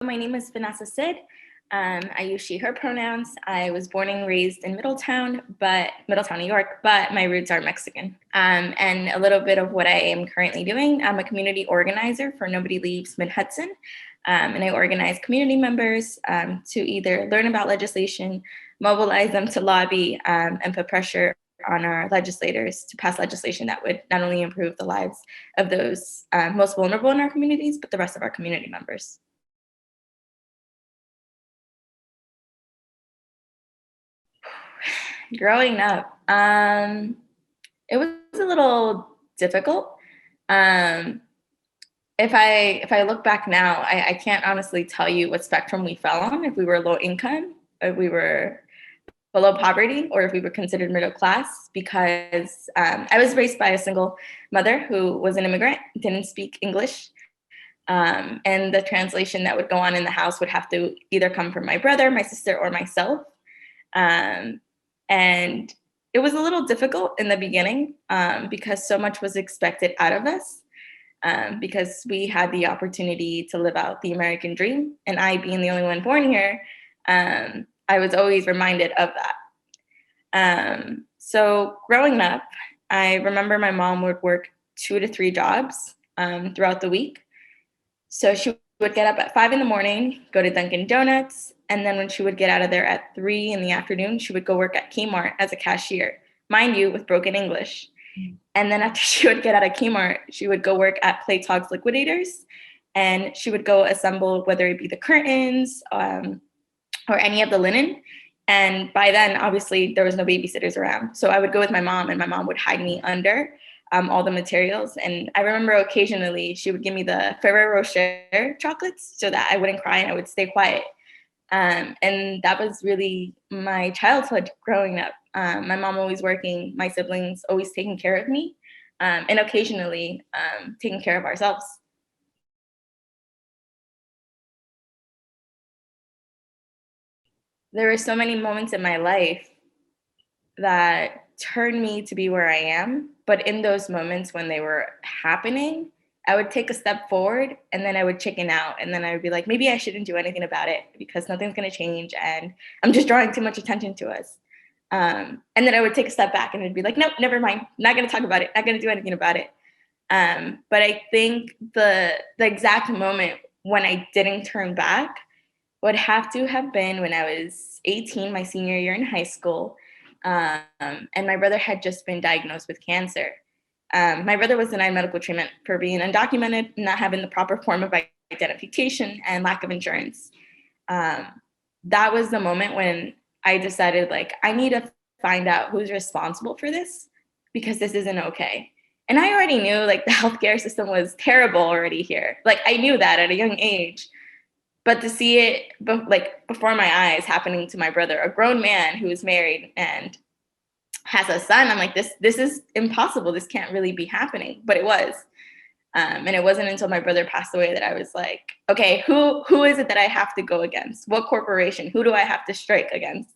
my name is Vanessa Cid. I use she, her pronouns. I was born and raised in Middletown, New York, but my roots are Mexican. And a little bit of what I am currently doing. I'm a community organizer for Nobody Leaves Mid-Hudson. And I organize community members to either learn about legislation, mobilize them to lobby, and put pressure on our legislators to pass legislation that would not only improve the lives of those most vulnerable in our communities, but the rest of our community members. Growing up, it was a little difficult. If I look back now, I can't honestly tell you what spectrum we fell on, if we were low income, if we were below poverty, or if we were considered middle class, because I was raised by a single mother who was an immigrant, didn't speak English. And the translation that would go on in the house would have to either come from my brother, my sister, or myself. And it was a little difficult in the beginning because so much was expected out of us, because we had the opportunity to live out the American dream. And I, being the only one born here, I was always reminded of that. So growing up, I remember my mom would work 2 to 3 jobs throughout the week. So she would get up at 5 in the morning, go to Dunkin' Donuts, and then when she would get out of there at 3 in the afternoon, she would go work at Kmart as a cashier, mind you, with broken English. And then after she would get out of Kmart, she would go work at Play Talks Liquidators, and she would go assemble, whether it be the curtains or any of the linen. And by then, obviously, there was no babysitters around. So I would go with my mom, and my mom would hide me under all the materials. And I remember occasionally she would give me the Ferrero Rocher chocolates so that I wouldn't cry and I would stay quiet. And that was really my childhood growing up. My mom always working, my siblings always taking care of me, and occasionally taking care of ourselves. There were so many moments in my life that turned me to be where I am. But in those moments when they were happening, I would take a step forward and then I would chicken out. And then I would be like, maybe I shouldn't do anything about it because nothing's going to change. And I'm just drawing too much attention to us. And then I would take a step back and it'd be like, nope, never mind. Not going to talk about it. Not going to do anything about it. But I think the exact moment when I didn't turn back would have to have been when I was 18, my senior year in high school. And my brother had just been diagnosed with cancer. My brother was denied medical treatment for being undocumented, not having the proper form of identification, and lack of insurance. That was the moment when I decided, like, I need to find out who's responsible for this because this isn't okay. And I already knew, like, the healthcare system was terrible already here. Like, I knew that at a young age. But to see it before my eyes happening to my brother, a grown man who is married and has a son, I'm like, this is impossible. This can't really be happening. But it was. And it wasn't until my brother passed away that I was like, okay, who is it that I have to go against? What corporation? Who do I have to strike against?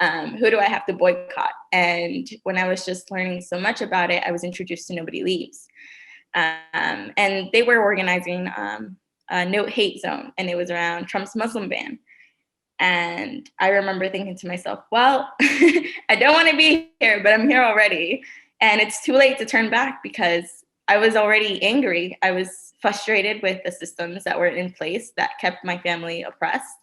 Who do I have to boycott? And when I was just learning so much about it, I was introduced to Nobody Leaves. And they were organizing a no hate zone, and it was around Trump's Muslim ban. And I remember thinking to myself, well, I don't want to be here, but I'm here already. And it's too late to turn back because I was already angry. I was frustrated with the systems that were in place that kept my family oppressed.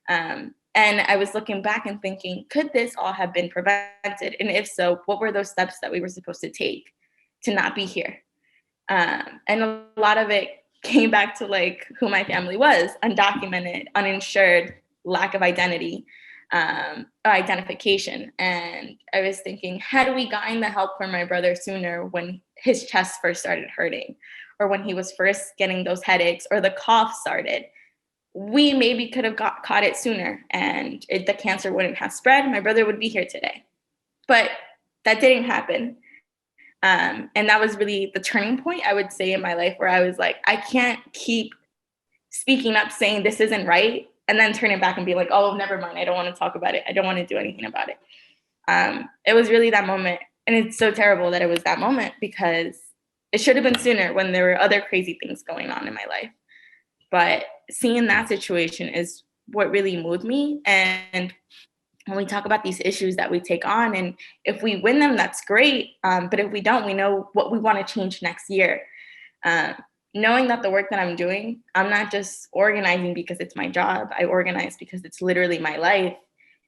And I was looking back and thinking, could this all have been prevented? And if so, what were those steps that we were supposed to take to not be here? And a lot of it came back to like who my family was: undocumented, uninsured, lack of identity, or identification. And I was thinking, had we gotten the help from my brother sooner when his chest first started hurting, or when he was first getting those headaches, or the cough started, we maybe could have caught it sooner and the cancer wouldn't have spread. My brother would be here today. But that didn't happen. And that was really the turning point, I would say, in my life, where I was like, I can't keep speaking up saying this isn't right and then turning back and be like, oh, never mind. I don't want to talk about it. I don't want to do anything about it. It was really that moment. And it's so terrible that it was that moment because it should have been sooner when there were other crazy things going on in my life. But seeing that situation is what really moved me. And when we talk about these issues that we take on, and if we win them, that's great. But if we don't, we know what we want to change next year. Um, Knowing that the work that I'm doing, I'm not just organizing because it's my job. I organize because it's literally my life.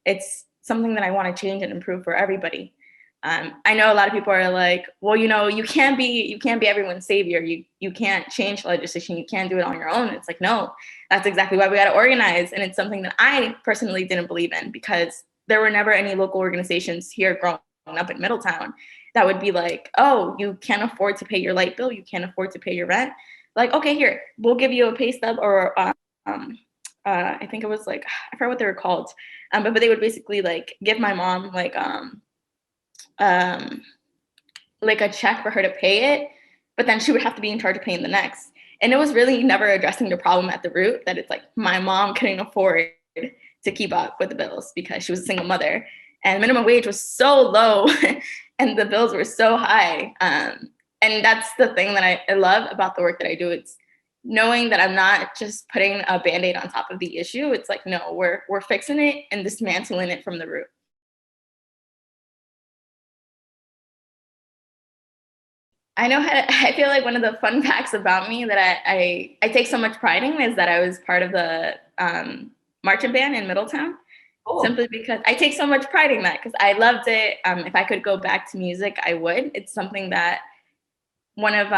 It's something that I want to change and improve for everybody. I know a lot of people are like, well, you can't be everyone's savior. You can't change legislation. You can't do it on your own. It's like, no, that's exactly why we got to organize. And it's something that I personally didn't believe in, because there were never any local organizations here growing up in Middletown that would be like, oh, you can't afford to pay your light bill, you can't afford to pay your rent. Like, okay, here, we'll give you a pay stub, or I think it was like, I forgot what they were called, but they would basically like give my mom um, like a check for her to pay it, but then she would have to be in charge of paying the next. And it was really never addressing the problem at the root, that it's like my mom couldn't afford to keep up with the bills because she was a single mother, and minimum wage was so low and the bills were so high. And that's the thing that I love about the work that I do. It's knowing that I'm not just putting a Band-Aid on top of the issue. It's like, no, we're fixing it and dismantling it from the root. I know how I feel like one of the fun facts about me that I take so much pride in is that I was part of the marching band in Middletown. Cool. Simply because I take so much pride in that, because I loved it. If I could go back to music, I would. It's something that one of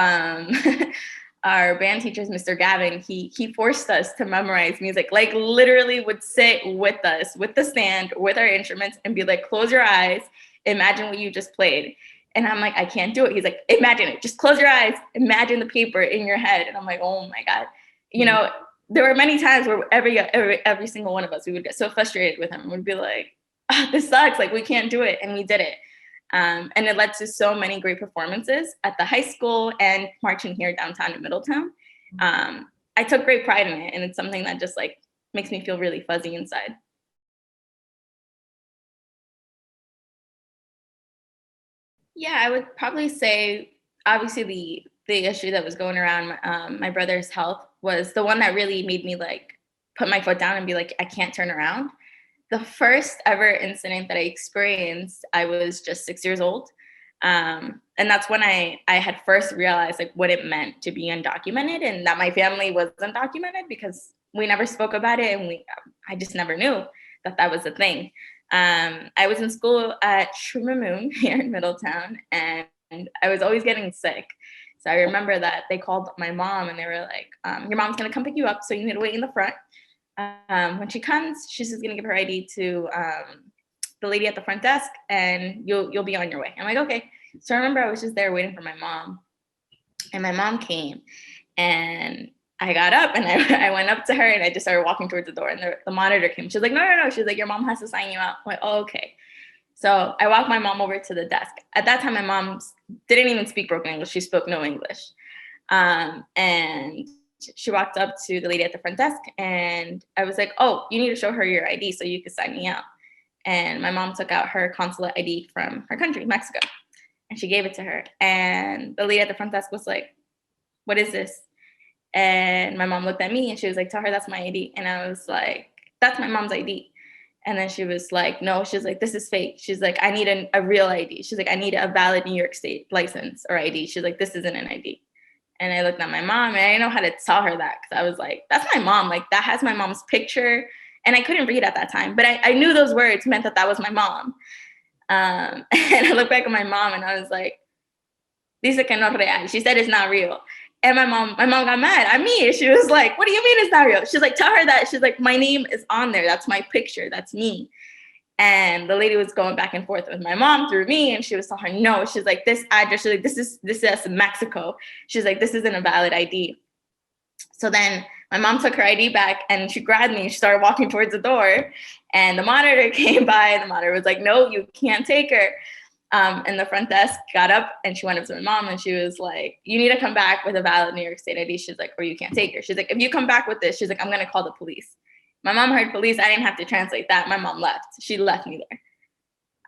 our band teachers, Mr. Gavin, he forced us to memorize music. Like, literally would sit with us with the stand with our instruments and be like, close your eyes, imagine what you just played. And I'm like, I can't do it. He's like, imagine it, just close your eyes, imagine the paper in your head. And I'm like, oh my God. There were many times where every single one of us, we would get so frustrated with him. We'd be like, oh, this sucks, like we can't do it. And we did it. And it led to so many great performances at the high school and marching here downtown in Middletown. I took great pride in it, and it's something that just like makes me feel really fuzzy inside. Yeah, I would probably say, obviously, the issue that was going around my brother's health was the one that really made me like put my foot down and be like, I can't turn around. The first ever incident that I experienced, I was just 6 years old. And that's when I had first realized like what it meant to be undocumented, and that my family was undocumented, because we never spoke about it, and I just never knew that that was a thing. I was in school at Schumer here in Middletown, and I was always getting sick. So I remember that they called my mom and they were like, your mom's gonna come pick you up, so you need to wait in the front. When she comes, she's just gonna give her ID to the lady at the front desk, and you'll be on your way. I'm like, okay. So I remember I was just there waiting for my mom, and my mom came, and I got up and I went up to her and I just started walking towards the door, and the monitor came. She's like, no. She's like, your mom has to sign you out. I'm like, oh, okay. So I walked my mom over to the desk. At that time, my mom didn't even speak broken English. She spoke no English. And she walked up to the lady at the front desk, and I was like, oh, you need to show her your ID so you can sign me out. And my mom took out her consulate ID from her country, Mexico, and she gave it to her. And the lady at the front desk was like, what is this? And my mom looked at me and she was like, tell her that's my ID. And I was like, that's my mom's ID. And then she was like, no, she's like, this is fake. She's like, I need a real ID. She's like, I need a valid New York State license or ID. She's like, this isn't an ID. And I looked at my mom and I didn't know how to tell her that, because I was like, that's my mom. Like, that has my mom's picture. And I couldn't read at that time, but I knew those words meant that was my mom. And I looked back at my mom and I was like, dice que no real. She said it's not real. And my mom got mad at me. She was like, what do you mean it's not real? She's like, tell her that. She's like, my name is on there. That's my picture. That's me. And the lady was going back and forth with my mom through me, and she was telling her, no. She's like, this address, she's like, this is Mexico. She's like, this isn't a valid ID. So then my mom took her ID back and she grabbed me and she started walking towards the door. And the monitor came by, and the monitor was like, no, you can't take her. And the front desk got up and she went up to my mom and she was like, you need to come back with a valid New York State ID. She's like, or you can't take her. She's like, if you come back with this, she's like, I'm going to call the police. My mom heard police. I didn't have to translate that. My mom left. She left me there.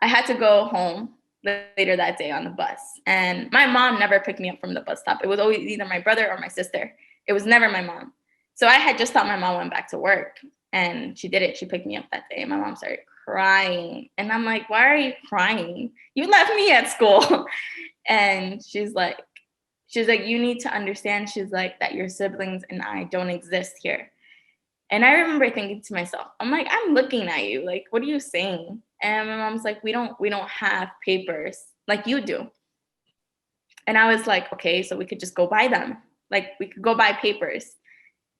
I had to go home later that day on the bus. And my mom never picked me up from the bus stop. It was always either my brother or my sister. It was never my mom. So I had just thought my mom went back to work, and she did it. She picked me up that day, and my mom started crying. And I'm like, why are you crying? You left me at school. And she's like, you need to understand, she's like, that your siblings and I don't exist here. And I remember thinking to myself, I'm like, I'm looking at you, like, what are you saying? And my mom's like, we don't have papers like you do. And I was like, okay, so we could just go buy them. Like, we could go buy papers.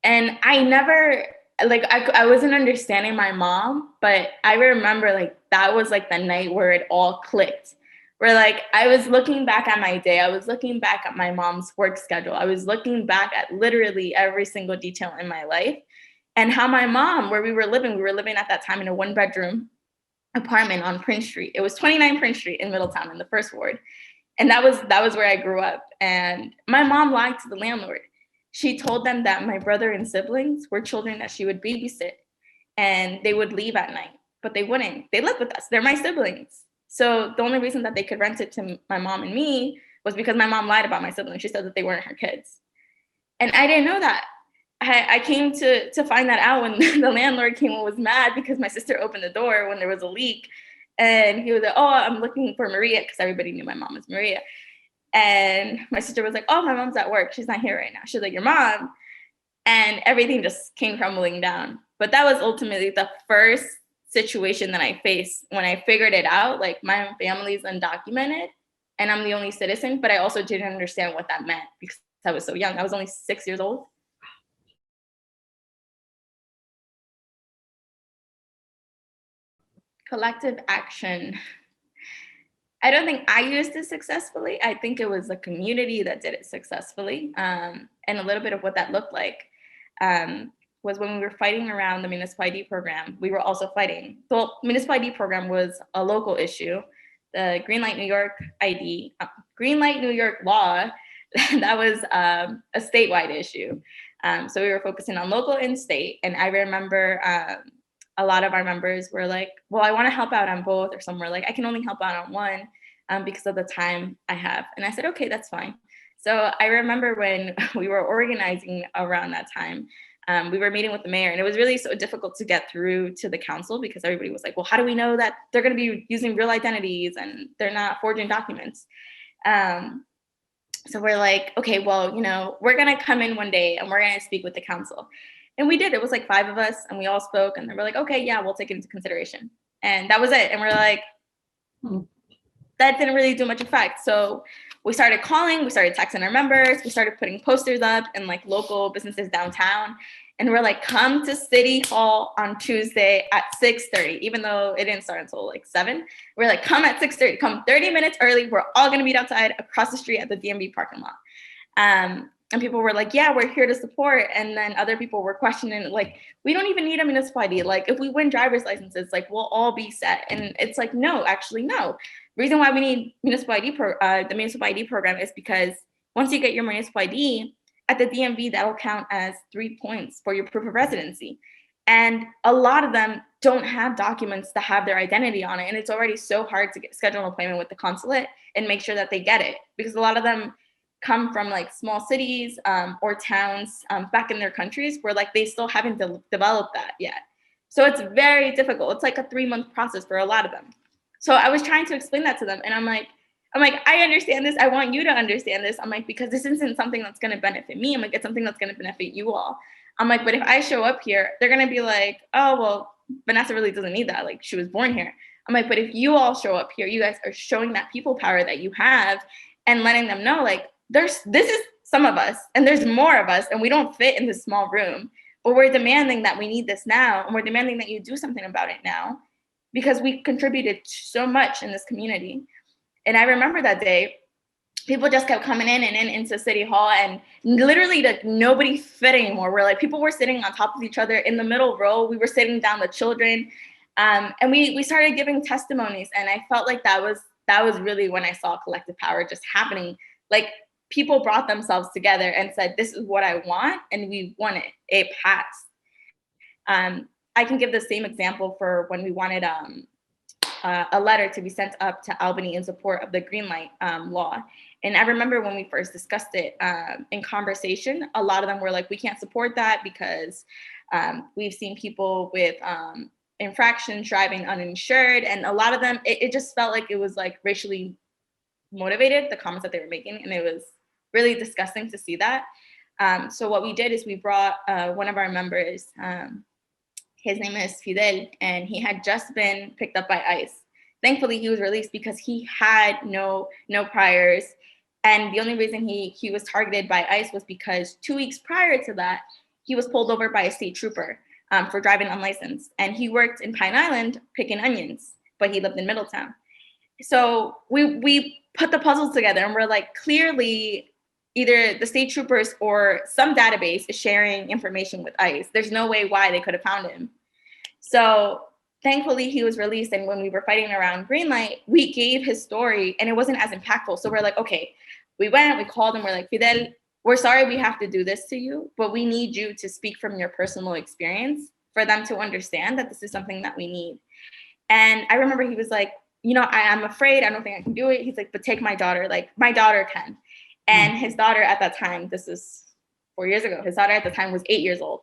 And I never, like, I wasn't understanding my mom, but I remember, like, that was like the night where it all clicked. Where, like, I was looking back at my day, I was looking back at my mom's work schedule, I was looking back at literally every single detail in my life, and how my mom, where we were living at that time in a 1-bedroom apartment on Prince Street. It was 29 Prince Street in Middletown in the first ward. And that was where I grew up. And my mom lied to the landlord. She told them that my brother and siblings were children that she would babysit, and they would leave at night, but they wouldn't. They lived with us. They're my siblings. So the only reason that they could rent it to my mom and me was because my mom lied about my siblings. She said that they weren't her kids. And I didn't know that. I came to find that out when the landlord came and was mad because my sister opened the door when there was a leak. And he was like, oh, I'm looking for Maria, because everybody knew my mom was Maria. And my sister was like, oh, my mom's at work. She's not here right now. She's like, your mom. And everything just came crumbling down. But that was ultimately the first situation that I faced when I figured it out. Like, my family's undocumented and I'm the only citizen, but I also didn't understand what that meant because I was so young. I was only 6 years old. Collective action. I don't think I used it successfully. I think it was the community that did it successfully. And a little bit of what that looked like was when we were fighting around the municipal ID program, we were also fighting. The municipal ID program was a local issue. The Greenlight New York ID, Greenlight New York law, that was a statewide issue. So we were focusing on local and state. And I remember a lot of our members were like, well, I want to help out on both, or some were like, I can only help out on one because of the time I have. And I said, okay, that's fine. So I remember when we were organizing around that time, we were meeting with the mayor, and it was really so difficult to get through to the council because everybody was like, well, how do we know that they're going to be using real identities and they're not forging documents? So we're like, okay, well, we're going to come in one day and we're going to speak with the council. And we did. It was like 5 of us, and we all spoke, and they were like, okay, yeah, we'll take it into consideration. And that was it. And we're like, that didn't really do much effect. So we started calling, we started texting our members, we started putting posters up in like local businesses downtown. And we're like, come to City Hall on Tuesday at 6:30, even though it didn't start until like 7. We're like, come at 6:30, come 30 minutes early. We're all going to meet outside across the street at the DMV parking lot. And people were like, yeah, we're here to support. And then other people were questioning, like, we don't even need a municipal ID. Like, if we win driver's licenses, like, we'll all be set. And it's like, no, actually, no. Reason why we need municipal ID, the municipal ID program is because once you get your municipal ID at the DMV, that'll count as 3 points for your proof of residency. And a lot of them don't have documents that have their identity on it. And it's already so hard to schedule an appointment with the consulate and make sure that they get it, because a lot of them come from like small cities or towns back in their countries where like they still haven't developed that yet. So it's very difficult. It's like a 3-month process for a lot of them. So I was trying to explain that to them, and I'm like, I understand this. I want you to understand this. I'm like, because this isn't something that's going to benefit me. I'm like, it's something that's going to benefit you all. I'm like, but if I show up here, they're going to be like, oh, well, Vanessa really doesn't need that. Like, she was born here. I'm like, but if you all show up here, you guys are showing that people power that you have and letting them know, like, this is some of us, and there's more of us, and we don't fit in this small room, but we're demanding that we need this now, and we're demanding that you do something about it now, because we contributed so much in this community. And I remember that day, people just kept coming in and into City Hall, and literally like nobody fit anymore. We're like, people were sitting on top of each other in the middle row. We were sitting down with children, and we started giving testimonies, and I felt like that was really when I saw collective power just happening. Like, people brought themselves together and said, this is what I want, and we won it. It passed. I can give the same example for when we wanted a letter to be sent up to Albany in support of the Greenlight law. And I remember when we first discussed it in conversation, a lot of them were like, we can't support that because we've seen people with infractions driving uninsured. And a lot of them, it just felt like it was like racially motivated, the comments that they were making. And it was really disgusting to see that. So what we did is we brought one of our members, his name is Fidel, and he had just been picked up by ICE. Thankfully, he was released because he had no priors. And the only reason he was targeted by ICE was because 2 weeks prior to that, he was pulled over by a state trooper for driving unlicensed. And he worked in Pine Island picking onions, but he lived in Middletown. So we put the puzzles together, and we're like, clearly, either the state troopers or some database is sharing information with ICE. There's no way why they could have found him. So thankfully, he was released. And when we were fighting around Greenlight, we gave his story, and it wasn't as impactful. So we're like, okay, we called him. We're like, Fidel, we're sorry we have to do this to you, but we need you to speak from your personal experience for them to understand that this is something that we need. And I remember he was like, I'm afraid. I don't think I can do it. He's like, but take my daughter. Like, my daughter can. And his daughter at that time, this is 4 years ago, his daughter at the time was 8 years old.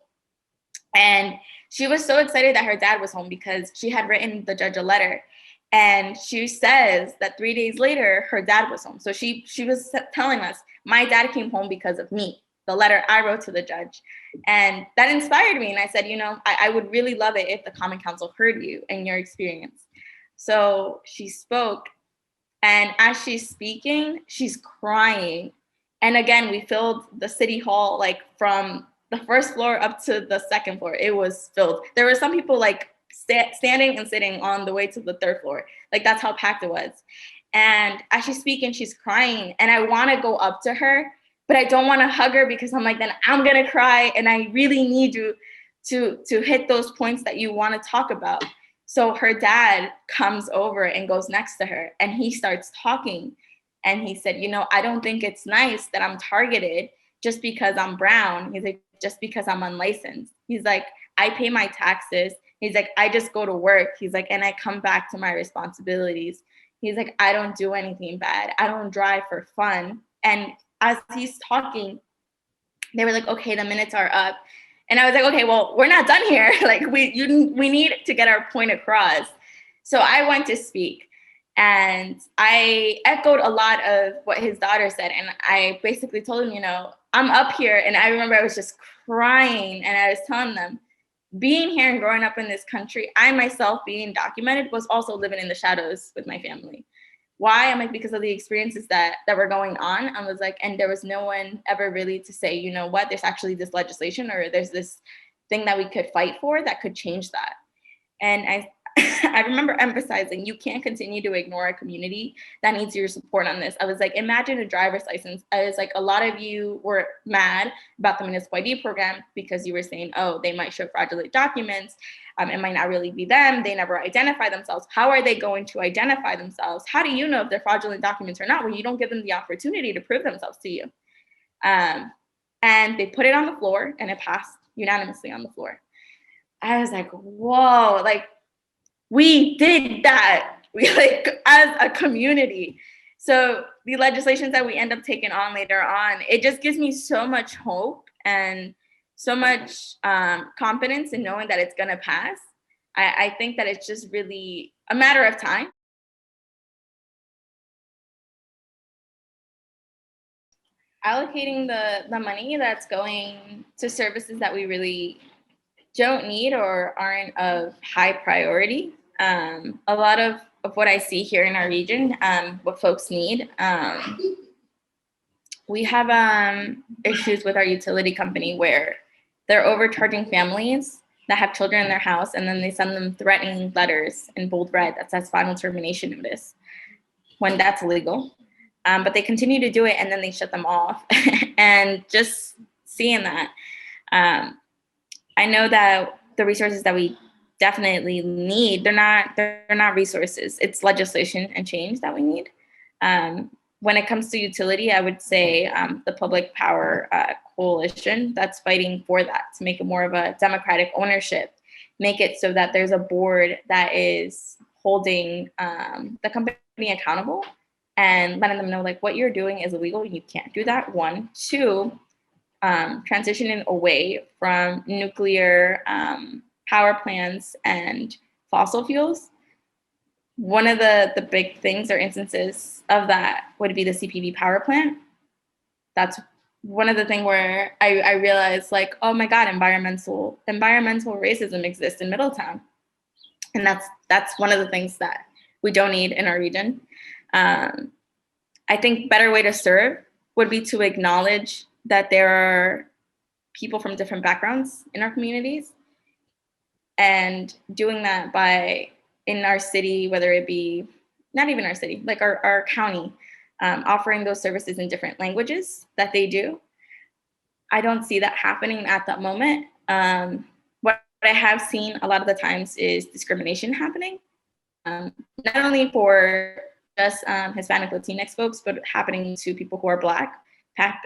And she was so excited that her dad was home because she had written the judge a letter. And she says that 3 days later, her dad was home. So she was telling us, my dad came home because of me, the letter I wrote to the judge. And that inspired me. And I said, I would really love it if the Common Council heard you and your experience. So she spoke. And as she's speaking, she's crying. And again, we filled the city hall, like from the first floor up to the second floor. It was filled. There were some people like standing and sitting on the way to the third floor. Like, that's how packed it was. And as she's speaking, she's crying. And I want to go up to her, but I don't want to hug her because I'm like, then I'm going to cry. And I really need you to hit those points that you want to talk about. So her dad comes over and goes next to her, and he starts talking. And he said, I don't think it's nice that I'm targeted just because I'm brown. He's like, just because I'm unlicensed. He's like, I pay my taxes. He's like, I just go to work. He's like, and I come back to my responsibilities. He's like, I don't do anything bad. I don't drive for fun. And as he's talking, they were like, okay, the minutes are up. And I was like, okay, well, we're not done here. Like, we need to get our point across. So I went to speak, and I echoed a lot of what his daughter said. And I basically told him, I'm up here. And I remember I was just crying, and I was telling them, being here and growing up in this country, I myself being documented was also living in the shadows with my family. Why? I'm like, because of the experiences that were going on. I was like, and there was no one ever really to say, you know what, there's actually this legislation, or there's this thing that we could fight for that could change that. And I remember emphasizing, you can't continue to ignore a community that needs your support on this. I was like, imagine a driver's license. I was like, a lot of you were mad about the municipal ID program because you were saying, oh, they might show fraudulent documents. It might not really be them. They never identify themselves. How are they going to identify themselves? How do you know if they're fraudulent documents or not when you don't give them the opportunity to prove themselves to you? And they put it on the floor, and it passed unanimously on the floor. I was like, whoa, like, we did that. We like, as a community. So the legislations that we end up taking on later on, it just gives me so much hope and so much confidence in knowing that it's going to pass. I think that it's just really a matter of time. Allocating the money that's going to services that we really don't need or aren't of high priority. A lot of what I see here in our region, what folks need, we have issues with our utility company where they're overcharging families that have children in their house, and then they send them threatening letters in bold red that says final termination notice, when that's illegal. But they continue to do it, and then they shut them off. And just seeing that, I know that the resources that we definitely need, they're not resources. It's legislation and change that we need. When it comes to utility, I would say the Public Power Coalition that's fighting for that, to make it more of a democratic ownership, make it so that there's a board that is holding the company accountable and letting them know like what you're doing is illegal. You can't do that. One, two, transitioning away from nuclear power plants and fossil fuels. One of the big things or instances of that would be the CPV power plant. That's one of the things where I realized like, oh my God, environmental racism exists in Middletown. And that's one of the things that we don't need in our region. I think better way to serve would be to acknowledge that there are people from different backgrounds in our communities, and doing that by in our city, whether it be not even our city, like our county, offering those services in different languages that they do. I don't see that happening at that moment. What I have seen a lot of the times is discrimination happening, not only for just Hispanic Latinx folks, but happening to people who are Black,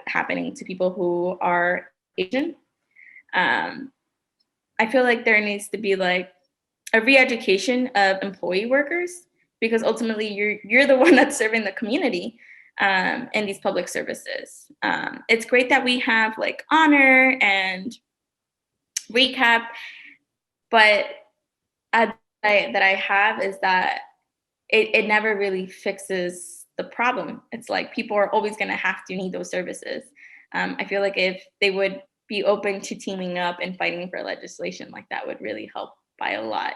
happening to people who are Asian. I feel like there needs to be like a re-education of employee workers, because ultimately you're the one that's serving the community in these public services. It's great that we have like honor and recap, but that I have is that it never really fixes the problem. It's like people are always going to have to need those services. I feel like if they would be open to teaming up and fighting for legislation like that would really help by a lot.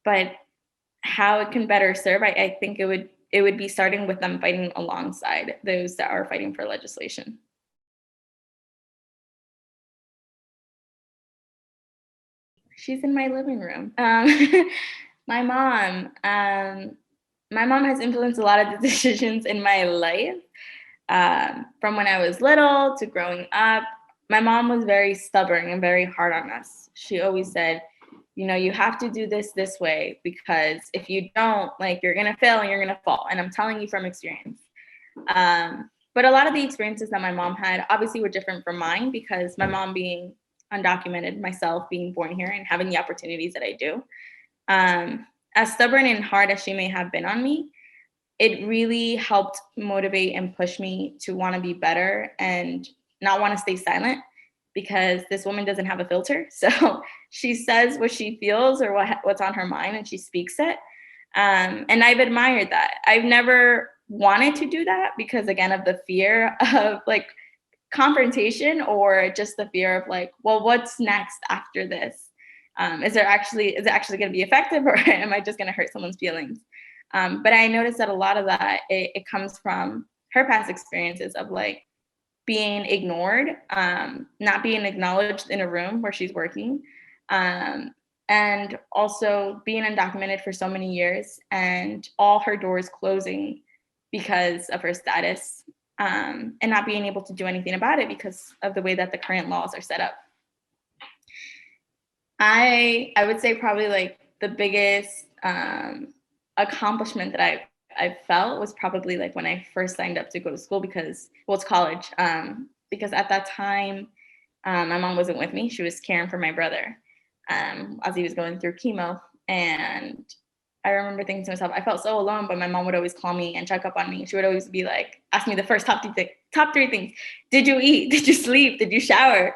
But how it can better serve, I think it would be starting with them fighting alongside those that are fighting for legislation. She's in my living room. My mom, my mom has influenced a lot of the decisions in my life, from when I was little to growing up. My mom was very stubborn and very hard on us. She always said, you know, you have to do this way, because if you don't, like, you're gonna fail and you're gonna fall. And I'm telling you from experience. But a lot of the experiences that my mom had obviously were different from mine, because my mom being undocumented, myself being born here and having the opportunities that I do. As stubborn and hard as she may have been on me, it really helped motivate and push me to want to be better and not want to stay silent, because this woman doesn't have a filter. So she says what she feels or what's on her mind, and she speaks it. And I've admired that. I've never wanted to do that because, again, of the fear of like confrontation, or just the fear of like, well, what's next after this? Is it actually going to be effective, or am I just going to hurt someone's feelings? But I noticed that a lot of that, it comes from her past experiences of like being ignored, not being acknowledged in a room where she's working, and also being undocumented for so many years and all her doors closing because of her status, and not being able to do anything about it because of the way that the current laws are set up. I would say probably like the biggest accomplishment that I felt was probably like when I first signed up to go to school, because, well, it's college, because at that time, my mom wasn't with me. She was caring for my brother as he was going through chemo. And I remember thinking to myself, I felt so alone, but my mom would always call me and check up on me. She would always be like, ask me the first top three things. Did you eat? Did you sleep? Did you shower?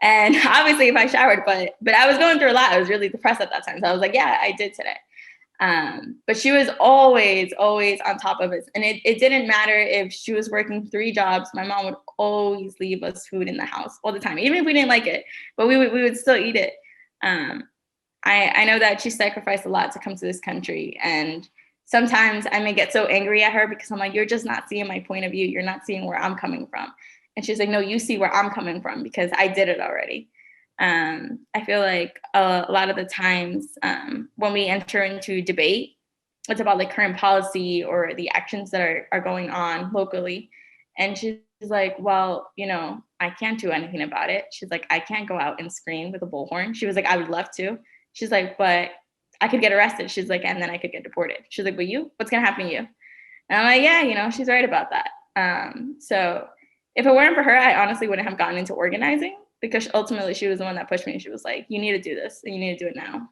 And obviously if I showered, but I was going through a lot. I was really depressed at that time. So I was like, yeah, I did today. But she was always on top of it. And it didn't matter if she was working 3 jobs. My mom would always leave us food in the house all the time, even if we didn't like it, but we would still eat it. I know that she sacrificed a lot to come to this country. And sometimes I may get so angry at her because I'm like, you're just not seeing my point of view. You're not seeing where I'm coming from. And she's like, no, you see where I'm coming from because I did it already. I feel like a lot of the times when we enter into debate, it's about like current policy or the actions that are going on locally. And she's like, well, you know, I can't do anything about it. She's like, I can't go out and scream with a bullhorn. She was like, I would love to. She's like, but I could get arrested. She's like, and then I could get deported. She's like, but you, what's going to happen to you? And I'm like, yeah, you know, she's right about that. So if it weren't for her, I honestly wouldn't have gotten into organizing, because ultimately she was the one that pushed me. She was like, you need to do this and you need to do it now.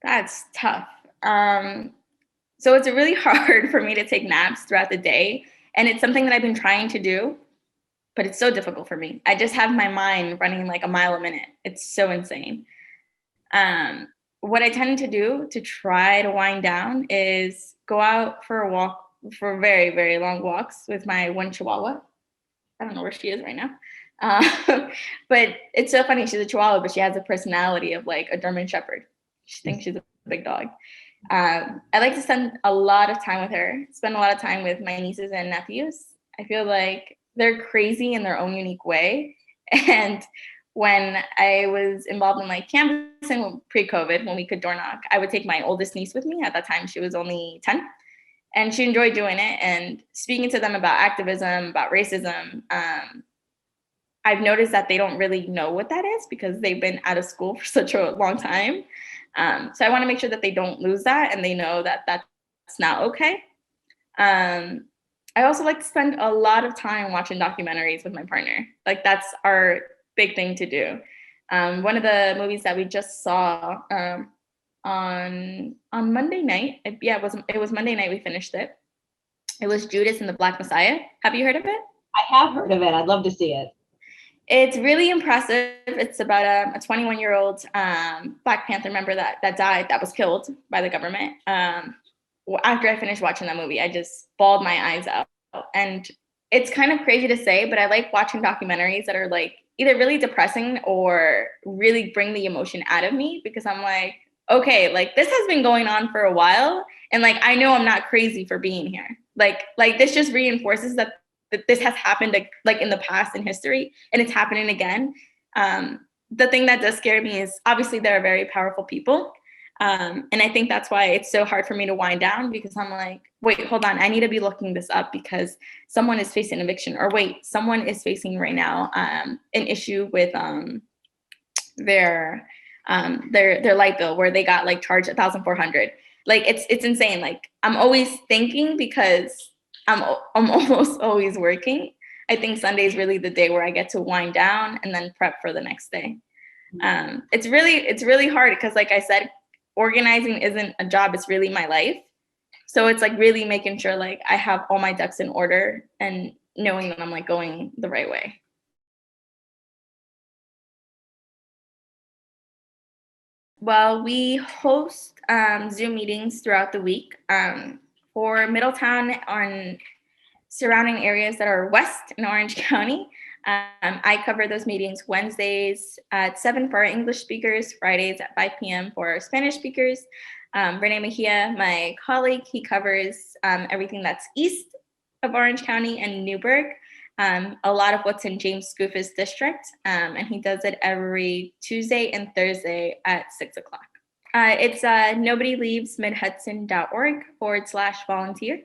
That's tough. So it's really hard for me to take naps throughout the day. And it's something that I've been trying to do, but it's so difficult for me. I just have my mind running like a mile a minute. It's so insane. Um, what I tend to do to try to wind down is go out for a walk, for very, very long walks with my one chihuahua. I don't know where she is right now. But it's so funny. She's a chihuahua, but she has a personality of like a German shepherd. She thinks she's a big dog. I like to spend a lot of time with her, spend a lot of time with my nieces and nephews. I feel like they're crazy in their own unique way. And when I was involved in like canvassing pre-COVID, when we could door knock, I would take my oldest niece with me. At that time, she was only 10. And she enjoyed doing it and speaking to them about activism, about racism. I've noticed that they don't really know what that is because they've been out of school for such a long time. So I want to make sure that they don't lose that and they know that that's not okay. I also like to spend a lot of time watching documentaries with my partner. Like that's our big thing to do. One of the movies that we just saw on Monday night, it was Monday night we finished it. It was Judas and the Black Messiah. Have you heard of it? I have heard of it. I'd love to see it. It's really impressive. It's about a 21-year-old Black Panther member that died, that was killed by the government. After I finished watching that movie, I just bawled my eyes out. And it's kind of crazy to say, but I like watching documentaries that are like either really depressing or really bring the emotion out of me because I'm like, okay, like this has been going on for a while. And like, I know I'm not crazy for being here. Like this just reinforces that this has happened like in the past in history and it's happening again. The thing that does scare me is obviously there are very powerful people. And I think that's why it's so hard for me to wind down because I'm like, wait, hold on. I need to be looking this up because someone is facing eviction or wait, someone is facing right now an issue with their light bill where they got like charged $1,400. Like it's insane. Like I'm always thinking because I'm almost always working. I think Sunday is really the day where I get to wind down and then prep for the next day. It's really hard because like I said, organizing isn't a job, it's really my life. So it's like really making sure like I have all my ducks in order and knowing that I'm like going the right way. Well, we host Zoom meetings throughout the week for Middletown on surrounding areas that are west in Orange County. I cover those meetings Wednesdays at 7 for our English speakers, Fridays at 5 p.m. for our Spanish speakers. Rene Mejia, my colleague, he covers everything that's east of Orange County and Newburgh, a lot of what's in James Scoofus district, and he does it every Tuesday and Thursday at 6 o'clock. It's nobodyleavesmidhudson.org/volunteer.